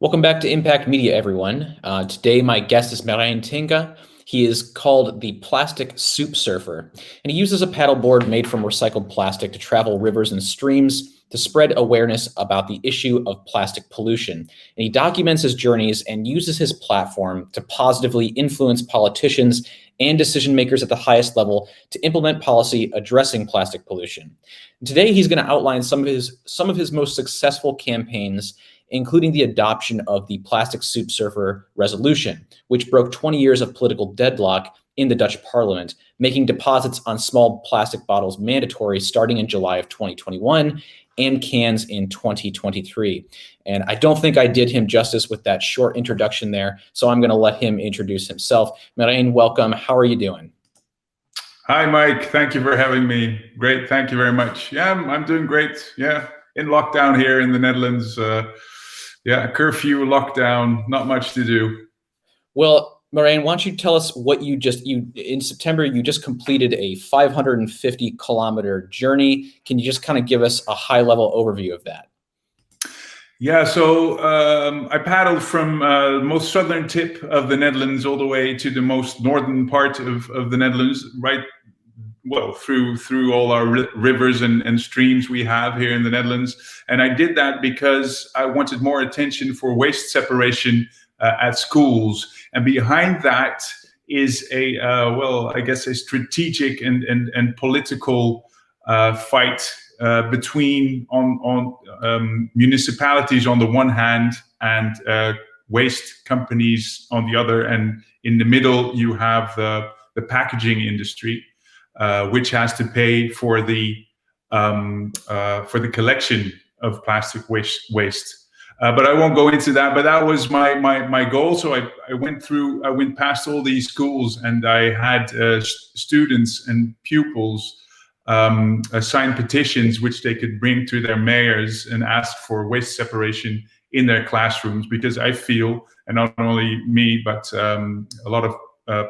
Welcome back to Impact Media, everyone. Today, my guest is Merijn Tinga. He is called the Plastic Soup Surfer, and he uses a paddleboard made from recycled plastic to travel rivers and streams to spread awareness about the issue of plastic pollution. And he documents his journeys and uses his platform to positively influence politicians and decision makers at the highest level to implement policy addressing plastic pollution. And today, he's going to outline some of his most successful campaigns, including the adoption of the Plastic Soup Surfer resolution, which broke 20 years of political deadlock in the Dutch parliament, making deposits on small plastic bottles mandatory starting in July of 2021 and cans in 2023. And I don't think I did him justice with that short introduction there, so I'm going to let him introduce himself. Merijn, welcome. How are you doing? Hi, Mike. Thank you for having me. Great. Thank you very much. Yeah, I'm doing great. Yeah, in lockdown here in the Netherlands. Curfew, lockdown, not much to do. Well, Merijn, why don't you tell us what in September, you just completed a 550-kilometer journey. Can you just kind of give us a high-level overview of that? Yeah, so I paddled from the most southern tip of the Netherlands all the way to the most northern part of the Netherlands, right? Well, through all our rivers and streams we have here in the Netherlands. And I did that because I wanted more attention for waste separation at schools. And behind that is a strategic and political fight between municipalities on the one hand and waste companies on the other. And in the middle, you have the packaging industry, which has to pay for the collection of plastic waste. But I won't go into that. But that was my goal. So I went past all these schools, and I had students and pupils sign petitions which they could bring to their mayors and ask for waste separation in their classrooms. Because I feel, and not only me, but a lot of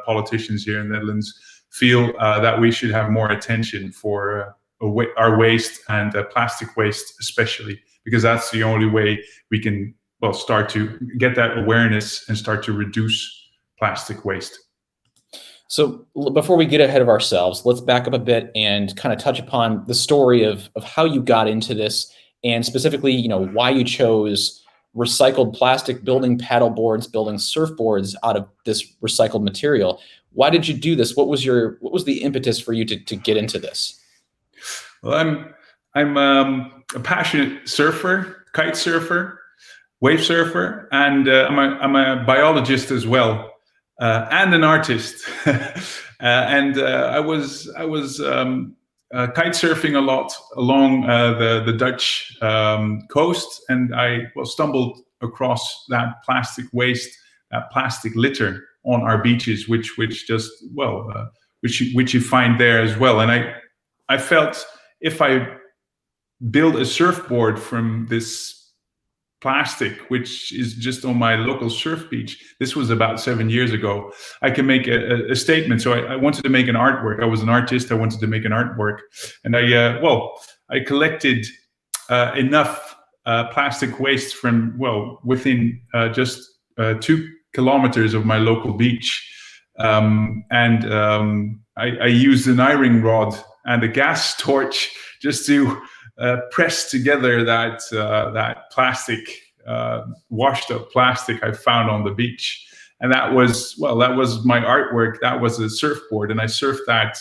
politicians here in the Netherlands feel that we should have more attention for our waste and plastic waste, especially, because that's the only way we can start to get that awareness and start to reduce plastic waste. So before we get ahead of ourselves, let's back up a bit and kind of touch upon the story of how you got into this, and specifically, why you chose recycled plastic, building paddle boards, building surfboards out of this recycled material. Why did you do this? What was the impetus for you to get into this? Well, I'm a passionate surfer, kite surfer, wave surfer, and I'm a biologist as well, and an artist. I was kite surfing a lot along the Dutch coast, and I stumbled across that plastic waste, that plastic litter on our beaches, which you find there as well. And I felt if I build a surfboard from this plastic, which is just on my local surf beach, this was about 7 years ago, I can make a statement. So I wanted to make an artwork. I was an artist. I wanted to make an artwork. And I collected enough plastic waste from, within just 2 kilometers of my local beach. I used an iron rod and a gas torch just to press together that plastic, washed up plastic I found on the beach. And that was my artwork. That was a surfboard. And I surfed that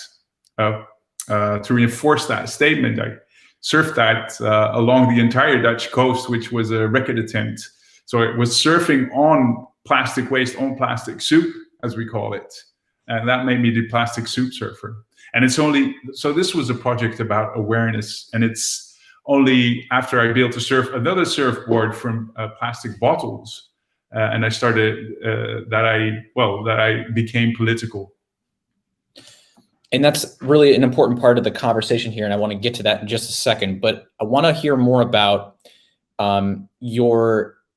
to reinforce that statement. I surfed that along the entire Dutch coast, which was a record attempt. So it was surfing on plastic waste, on plastic soup, as we call it. And that made me the Plastic Soup Surfer. And this was a project about awareness. And it's only after I built another surfboard from plastic bottles, and I started that I became political. And that's really an important part of the conversation here, and I want to get to that in just a second. But I want to hear more about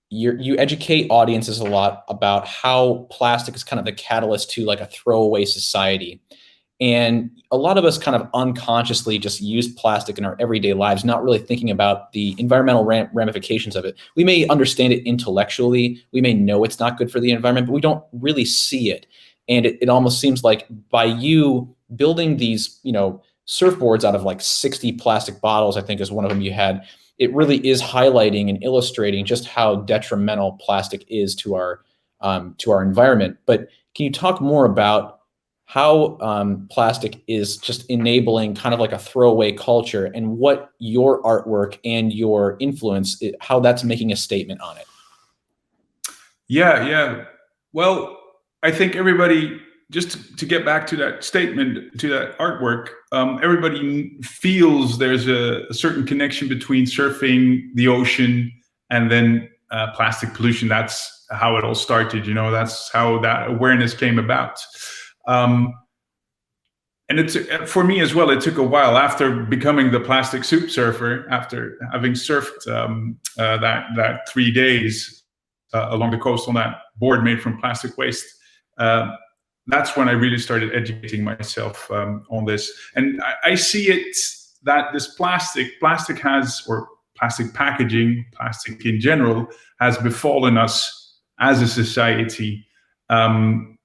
you educate audiences a lot about how plastic is kind of the catalyst to like a throwaway society. And a lot of us kind of unconsciously just use plastic in our everyday lives, not really thinking about the environmental ramifications of it. We may understand it intellectually. We may know it's not good for the environment, but we don't really see it. And it almost seems like by you building these, surfboards out of like 60 plastic bottles, I think is one of them you had, it really is highlighting and illustrating just how detrimental plastic is to our environment. But can you talk more about how plastic is just enabling kind of like a throwaway culture, and what your artwork and your influence, how that's making a statement on it? Yeah. Well, I think everybody, just to get back to that statement, to that artwork, everybody feels there's a certain connection between surfing, the ocean, and then plastic pollution. That's how it all started. That's how that awareness came about. And it's, for me as well, it took a while after becoming the plastic soup surfer, after having surfed that 3 days along the coast on that board made from plastic waste. That's when I really started educating myself on this. And I see it that this plastic has, or plastic packaging, plastic in general, has befallen us as a society. Well,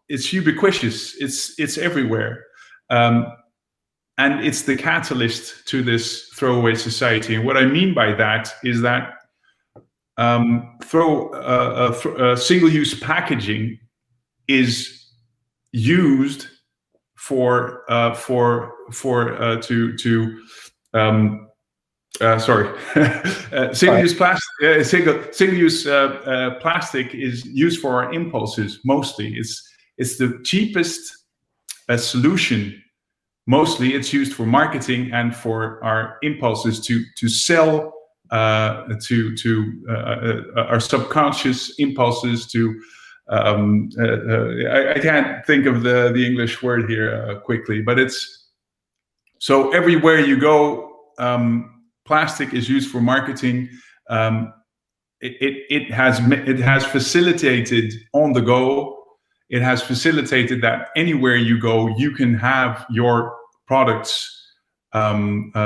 it's ubiquitous. It's everywhere, and it's the catalyst to this throwaway society. And what I mean by that is that single-use packaging is used single-use plastic is used for our impulses mostly. It's the cheapest solution. Mostly, it's used for marketing and for our impulses to sell, our subconscious impulses to. I can't think of the English word here quickly, but it's so everywhere you go. Plastic is used for marketing. It has facilitated on the go. It has facilitated that anywhere you go, you can have your products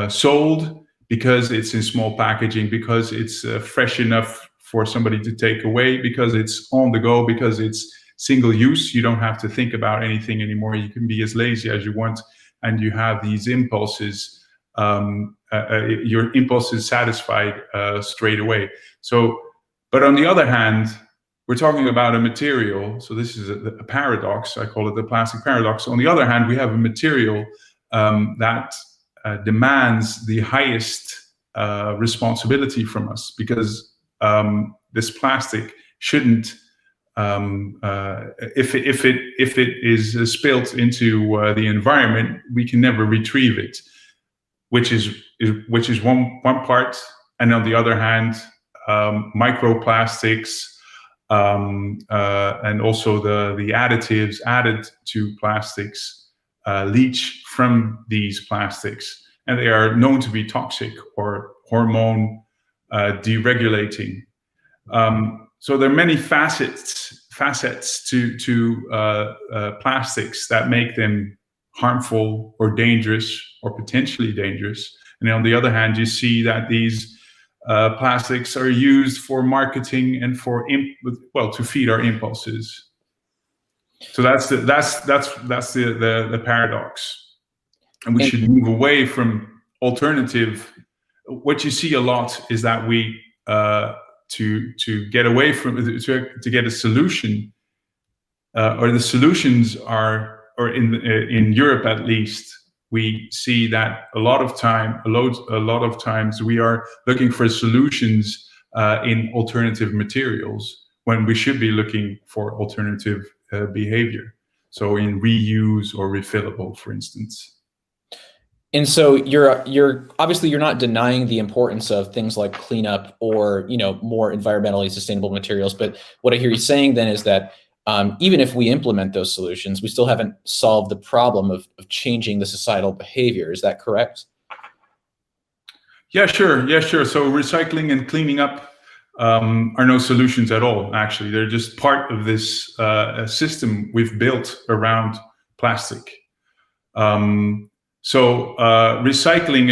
sold, because it's in small packaging, because it's fresh enough for somebody to take away, because it's on the go, because it's single use. You don't have to think about anything anymore. You can be as lazy as you want, and you have these impulses. Your impulse is satisfied straight away. So, but on the other hand, we're talking about a material. So this is a paradox. I call it the plastic paradox. On the other hand, we have a material that demands the highest responsibility from us, because this plastic shouldn't, if it is spilled into the environment, we can never retrieve it. Which is one part, and on the other hand, microplastics and also the additives added to plastics leach from these plastics, and they are known to be toxic or hormone deregulating. So there are many facets to plastics that make them harmful or dangerous or potentially dangerous. And on the other hand, you see that these plastics are used for marketing and to feed our impulses. So that's the paradox, and we should move away from alternative. What you see a lot is that we to get away from to get a solution, or the solutions are. Or in Europe at least, we see that a lot of times we are looking for solutions in alternative materials, when we should be looking for alternative behavior. So in reuse or refillable, for instance. And so you're obviously, you're not denying the importance of things like cleanup or more environmentally sustainable materials. But what I hear you saying then is that even if we implement those solutions, we still haven't solved the problem of changing the societal behavior. Is that correct? Yeah, sure. So recycling and cleaning up are no solutions at all, actually. They're just part of this system we've built around plastic. So recycling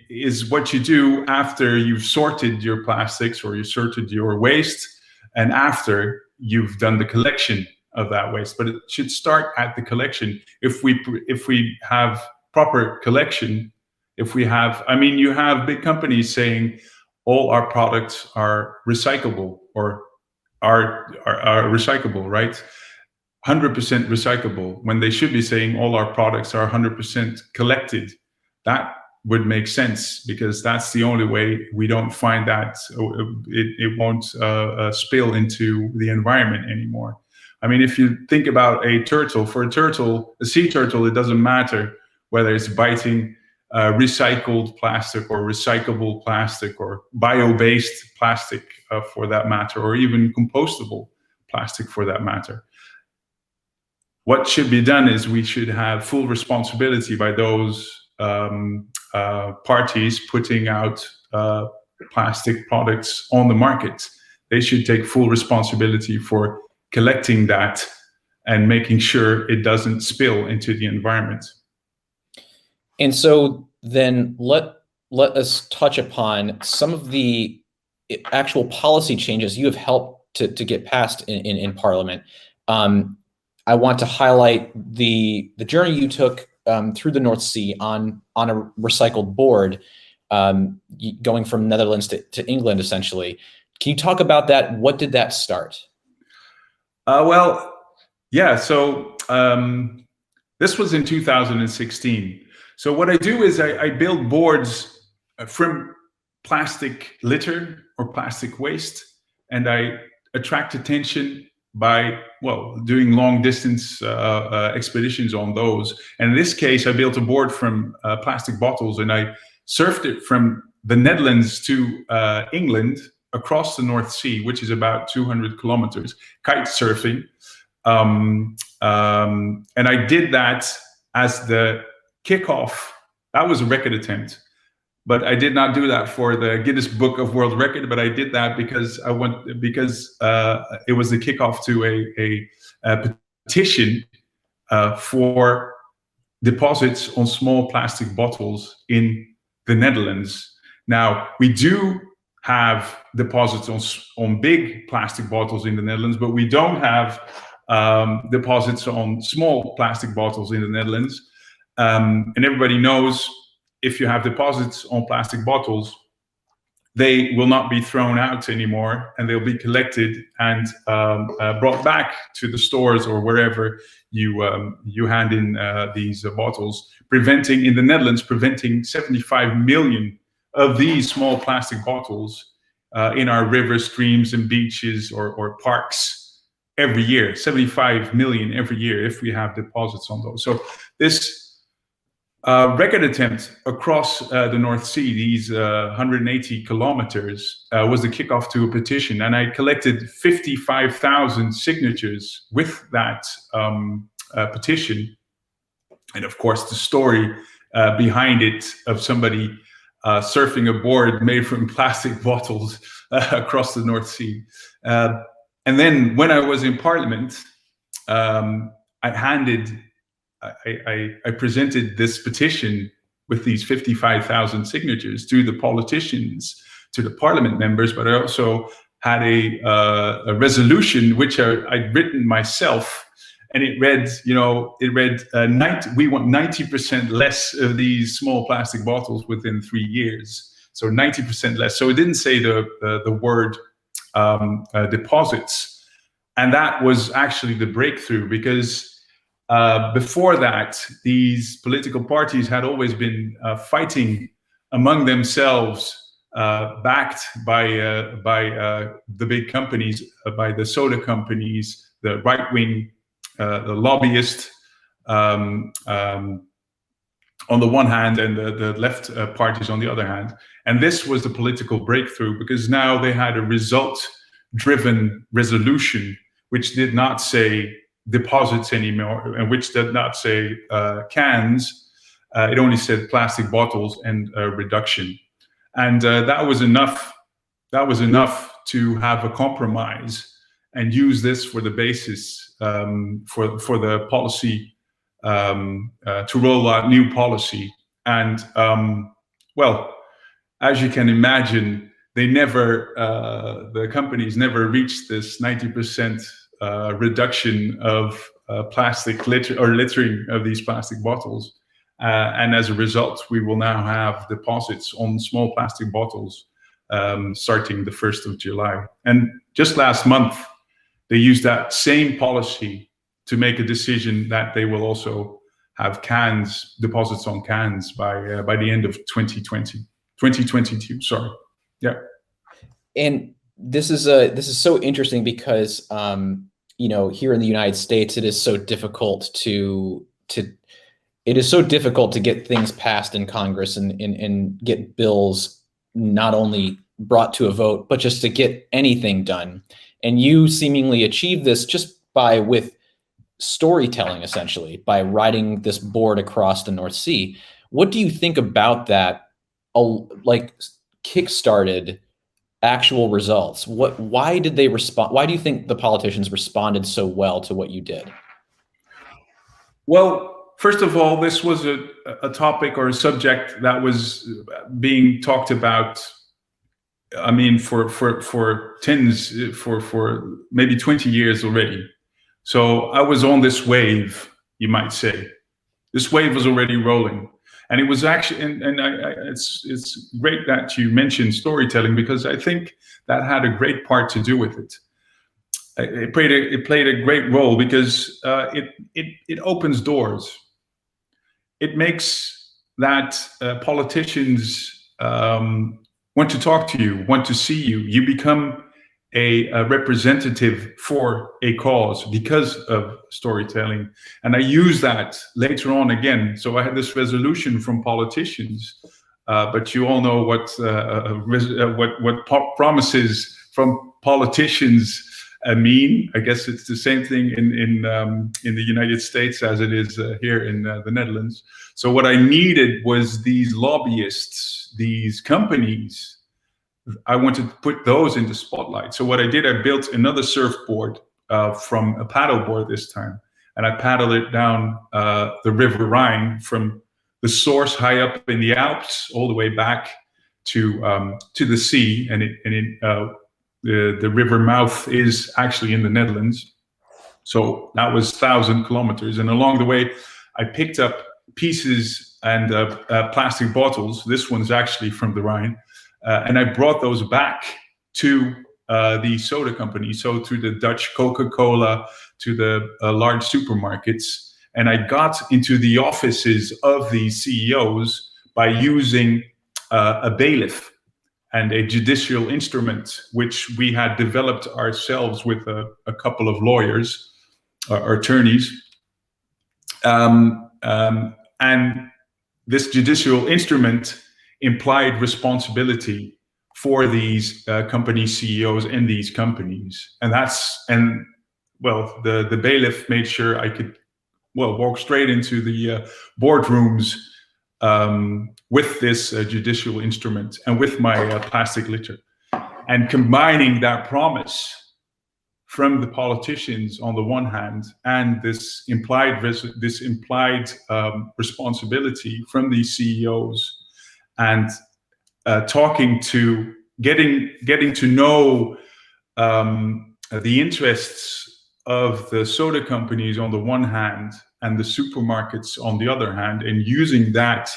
is what you do after you've sorted your plastics or you sorted your waste, and after you've done the collection of that waste. But it should start at the collection. If we have proper collection, you have big companies saying all our products are recyclable or are recyclable, right? 100% recyclable, when they should be saying all our products are 100% collected. That would make sense, because that's the only way we don't find that it won't spill into the environment anymore. I mean, if you think about a turtle, for a sea turtle, it doesn't matter whether it's biting recycled plastic or recyclable plastic or bio-based plastic for that matter, or even compostable plastic for that matter. What should be done is we should have full responsibility by those parties putting out plastic products on the market. They should take full responsibility for collecting that and making sure it doesn't spill into the environment. And so then let us touch upon some of the actual policy changes you have helped to get passed in Parliament. I want to highlight the journey you took through the North Sea on a recycled board, going from Netherlands to England, essentially. Can you talk about that? What did that start? Well, yeah. So this was in 2016. So what I do is I build boards from plastic litter or plastic waste, and I attract attention by, doing long distance expeditions on those. And in this case, I built a board from plastic bottles, and I surfed it from the Netherlands to England across the North Sea, which is about 200 kilometers, kite surfing. And I did that as the kickoff. That was a record attempt. But I did not do that for the Guinness Book of World Record, but I did that because it was the kickoff to a petition for deposits on small plastic bottles in the Netherlands. Now, we do have deposits on big plastic bottles in the Netherlands, but we don't have deposits on small plastic bottles in the Netherlands. And everybody knows, if you have deposits on plastic bottles, they will not be thrown out anymore, and they'll be collected and brought back to the stores or wherever you hand in these bottles, in the Netherlands, preventing 75 million of these small plastic bottles in our rivers, streams, and beaches or parks every year. 75 million every year if we have deposits on those. So this record attempt across the North Sea, these 180 kilometers, was the kickoff to a petition. And I collected 55,000 signatures with that petition. And of course, the story behind it of somebody surfing a board made from plastic bottles across the North Sea. And then when I was in Parliament, I presented this petition with these 55,000 signatures to the politicians, to the Parliament members, but I also had a resolution which I'd written myself, and it read, we want 90% less of these small plastic bottles within 3 years. So 90% less. So it didn't say the word deposits, and that was actually the breakthrough, because before that, these political parties had always been fighting among themselves, backed by the big companies, by the soda companies, the right-wing, the lobbyists on the one hand, and the left parties on the other hand. And this was the political breakthrough, because now they had a result-driven resolution, which did not say deposits anymore, and which did not say cans. It only said plastic bottles and reduction. And that was enough. That was enough to have a compromise and use this for the basis for the policy to roll out new policy. And well, as you can imagine, the companies never reached this 90% reduction of plastic littering of these plastic bottles. And as a result, we will now have deposits on small plastic bottles starting the 1st of July. And just last month, they used that same policy to make a decision that they will also have deposits on cans by the end of 2022. Sorry. Yeah. And this is so interesting because here in the United States, it is so difficult to get things passed in Congress and get bills not only brought to a vote, but just to get anything done. And you seemingly achieved this just with storytelling, essentially, by riding this board across the North Sea. What do you think about that, kickstarted actual results? Why did they respond? Why do you think the politicians responded so well to what you did? Well, first of all, this was a topic or a subject that was being talked about, I mean, for maybe 20 years already. So I was on this wave, you might say. This wave was already rolling. And it was actually, it's great that you mentioned storytelling, because I think that had a great part to do with it. It played a great role because it opens doors. It makes that politicians want to talk to you, want to see you. You become a representative for a cause because of storytelling. And I use that later on again. So I had this resolution from politicians, but you all know what promises from politicians mean. I guess it's the same thing in the United States as it is here in the Netherlands. So what I needed was these lobbyists, these companies. I wanted to put those in the spotlight. So what I did, I built another surfboard from a paddleboard this time, and I paddled it down the River Rhine from the source high up in the Alps all the way back to the sea, and the river mouth is actually in the Netherlands. So that was 1,000 kilometers, and along the way, I picked up pieces and plastic bottles. This one's actually from the Rhine. And I brought those back to the soda company, so to the Dutch Coca-Cola, to the large supermarkets. And I got into the offices of these CEOs by using a bailiff and a judicial instrument, which we had developed ourselves with a couple of lawyers or attorneys. And this judicial instrument implied responsibility for these company CEOs and these companies. And the bailiff made sure I could, walk straight into the boardrooms with this judicial instrument and with my plastic litter. And combining that promise from the politicians on the one hand, and this implied responsibility from these CEOs, and getting to know the interests of the soda companies on the one hand and the supermarkets on the other hand, and using that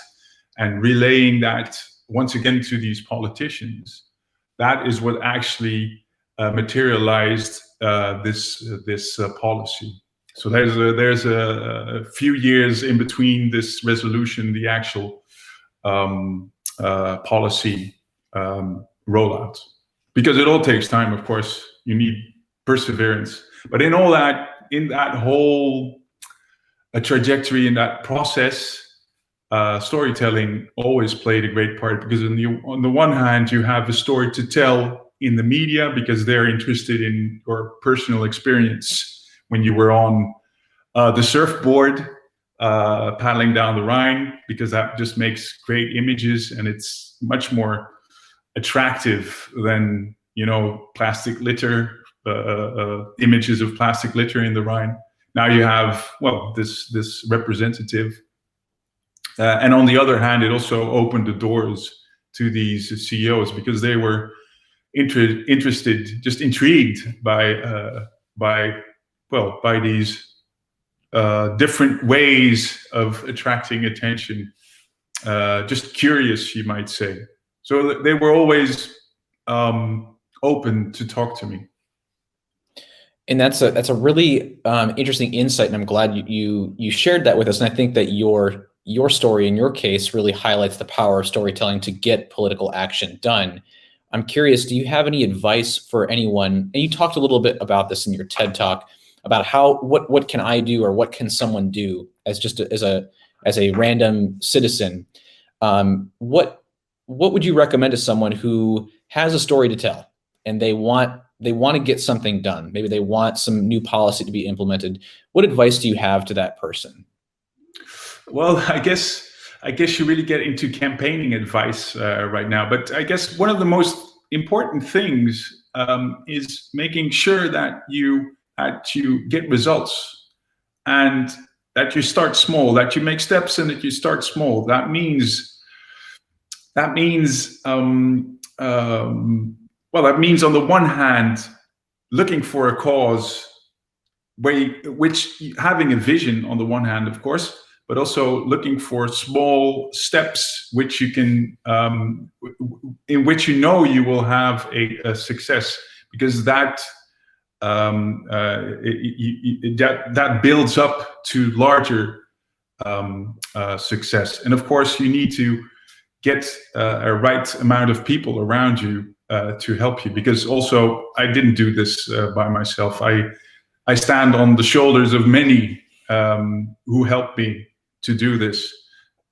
and relaying that once again to these politicians. That is what actually materialized this policy. So there's a few years in between this resolution, the actual policy rollout, because it all takes time. Of course, you need perseverance, but in all that, in that whole trajectory, in that process, storytelling always played a great part, because on the one hand, you have a story to tell in the media because they're interested in your personal experience when you were on the surfboard paddling down the Rhine, because that just makes great images, and it's much more attractive than, plastic litter, images of plastic litter in the Rhine. now you have, well, this representative. And on the other hand, it also opened the doors to these CEOs because they were interested, just intrigued by these different ways of attracting attention. Just curious, you might say. So they were always open to talk to me. And that's a really interesting insight, and I'm glad you shared that with us. And I think that your story in your case really highlights the power of storytelling to get political action done. I'm curious, do you have any advice for anyone? And you talked a little bit about this in your TED Talk about what can I do, or what can someone do as a random citizen? What would you recommend to someone who has a story to tell and they want to get something done? Maybe they want some new policy to be implemented. What advice do you have to that person? Well, I guess you really get into campaigning advice right now. But I guess one of the most important things is making sure that you get results, and that you start small, that you make steps, and that you start small. That means on the one hand, looking for a cause, which having a vision on the one hand, of course, but also looking for small steps which you can, in which you know you will have a success, because that builds up to larger success. And of course, you need to get a right amount of people around you to help you, because also I didn't do this by myself. I stand on the shoulders of many who helped me to do this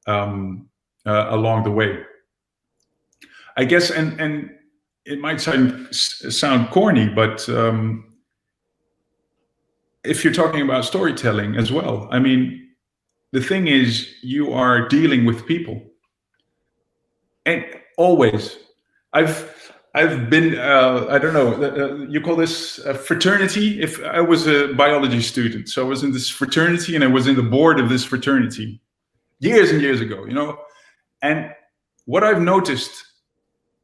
along the way. I guess, and it might sound corny, but if you're talking about storytelling as well, I mean, the thing is, you are dealing with people, and always, I've been, I don't know, you call this a fraternity? If I was a biology student, so I was in this fraternity, and I was in the board of this fraternity years and years ago, and what I've noticed,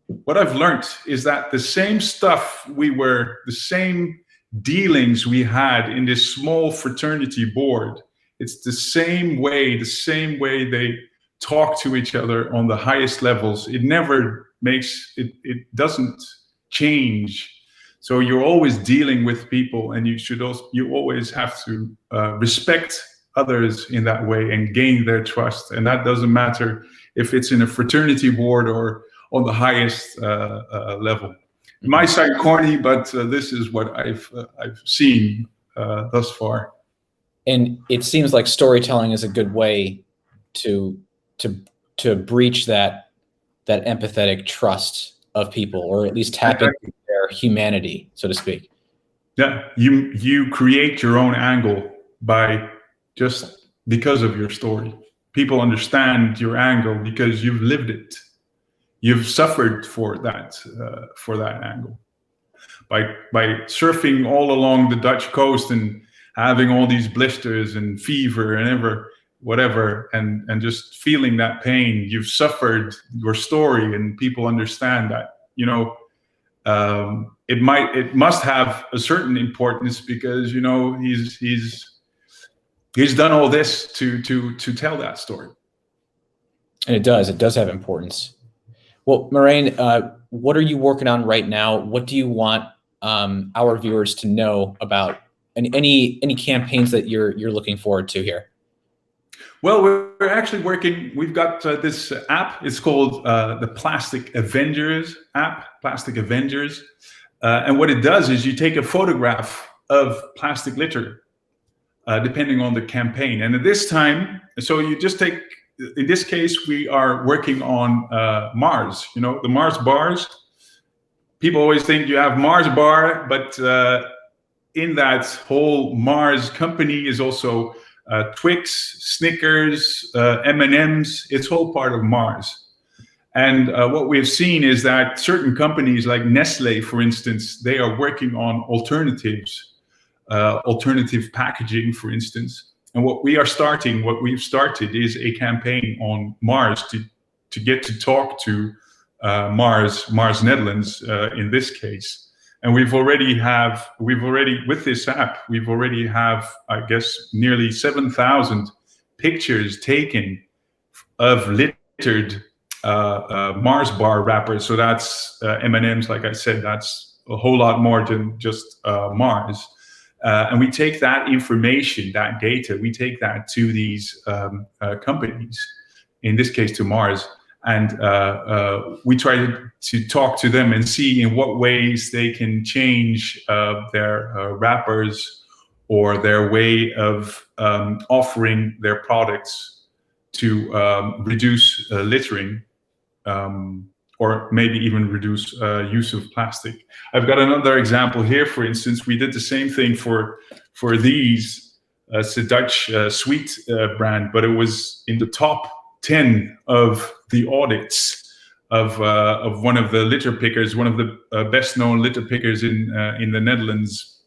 what I've learned is that the same stuff the same dealings we had in this small fraternity board, it's the same way they talk to each other on the highest levels. It never it doesn't change. So you're always dealing with people, and you always have to respect others in that way and gain their trust. And that doesn't matter if it's in a fraternity board or on the highest level. It might sound corny, but this is what I've seen thus far. And it seems like storytelling is a good way to breach that empathetic trust of people, or at least tap into their humanity, so to speak. Yeah, you create your own angle because of your story. People understand your angle because you've lived it. You've suffered for that angle. By surfing all along the Dutch coast and having all these blisters and fever and whatever, and just feeling that pain, you've suffered your story, and people understand that. It must have a certain importance because he's done all this to tell that story. And it does have importance. Well, Merijn, what are you working on right now? What do you want our viewers to know about, and any campaigns that you're looking forward to here? Well, we're actually working. We've got this app. It's called the Plastic Avengers app, Plastic Avengers. And what it does is you take a photograph of plastic litter, depending on the campaign. And at this time, so you just take, in this case, we are working on Mars, the Mars bars. People always think you have Mars bar, but in that whole Mars company is also Twix, Snickers, M&Ms. It's all part of Mars. And what we've seen is that certain companies like Nestle, for instance, they are working on alternatives alternative packaging, for instance. And what we've started is a campaign on Mars to get to talk to Mars Netherlands in this case. And we've already with this app, we've already have, I guess, nearly 7,000 pictures taken of littered Mars bar wrappers. So that's M&Ms, like I said, that's a whole lot more than just Mars. And we take that information, that data, we take that to these companies, in this case to Mars, and we try to talk to them and see in what ways they can change their wrappers or their way of offering their products to reduce littering, or maybe even reduce use of plastic. I've got another example here. For instance, we did the same thing for these. It's a Dutch sweet brand, but it was in the top 10 of the audits of one of the litter pickers, one of the best-known litter pickers in the Netherlands.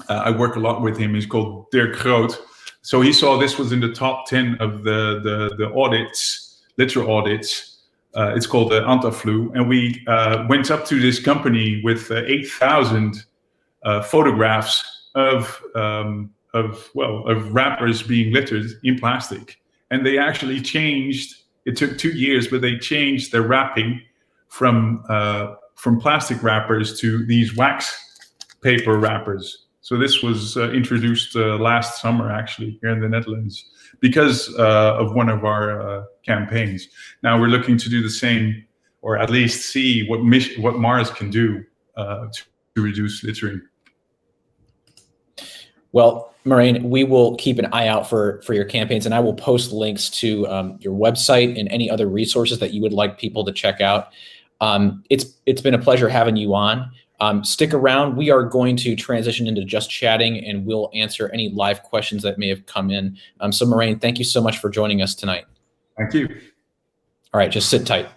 I work a lot with him. He's called Dirk Groot. So he saw this was in the top 10 of the audits, litter audits. It's called the Antaflu, and we went up to this company with 8,000 photographs of wrappers being littered in plastic, and they actually changed. It took 2 years, but they changed their wrapping from plastic wrappers to these wax paper wrappers. So this was introduced last summer, actually, here in the Netherlands, because of one of our campaigns. Now we're looking to do the same, or at least see what Mars can do to reduce littering. Well, Merijn, we will keep an eye out for your campaigns, and I will post links to your website and any other resources that you would like people to check out. It's been a pleasure having you on. Stick around. We are going to transition into just chatting, and we'll answer any live questions that may have come in. So Merijn, thank you so much for joining us tonight. Thank you. All right, just sit tight.